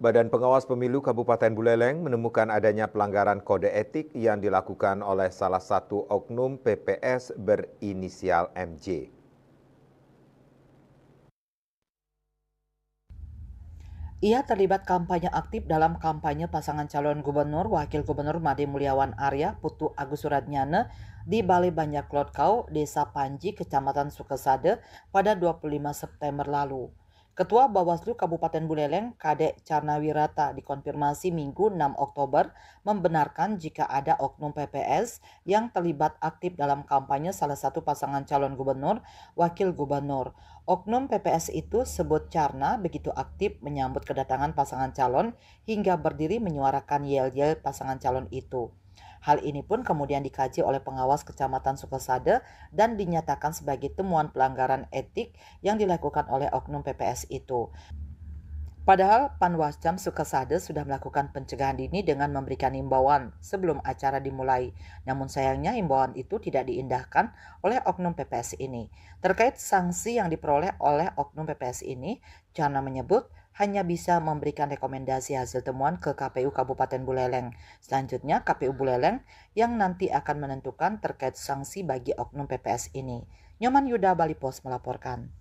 Badan Pengawas Pemilu Kabupaten Buleleng menemukan adanya pelanggaran kode etik yang dilakukan oleh salah satu oknum PPS berinisial MJ. Ia terlibat kampanye aktif dalam kampanye pasangan calon gubernur Wakil Gubernur Made Mulyawan Arya Putu Agus Suratnyana di Balai Banjarklodkau, Desa Panji, Kecamatan Sukesade pada 25 September lalu. Ketua Bawaslu Kabupaten Buleleng, Kadek Carnawirata, dikonfirmasi Minggu 6 Oktober membenarkan jika ada oknum PPS yang terlibat aktif dalam kampanye salah satu pasangan calon gubernur, wakil gubernur. Oknum PPS itu sebut Carna begitu aktif menyambut kedatangan pasangan calon hingga berdiri menyuarakan yel-yel pasangan calon itu. Hal ini pun kemudian dikaji oleh pengawas Kecamatan Sukesade dan dinyatakan sebagai temuan pelanggaran etik yang dilakukan oleh oknum PPS itu. Padahal Panwascam Sukesade sudah melakukan pencegahan dini dengan memberikan himbauan sebelum acara dimulai. Namun sayangnya himbauan itu tidak diindahkan oleh oknum PPS ini. Terkait sanksi yang diperoleh oleh oknum PPS ini, Carna menyebut hanya bisa memberikan rekomendasi hasil temuan ke KPU Kabupaten Buleleng. Selanjutnya KPU Buleleng yang nanti akan menentukan terkait sanksi bagi oknum PPS ini. Nyoman Yuda, Bali Pos melaporkan.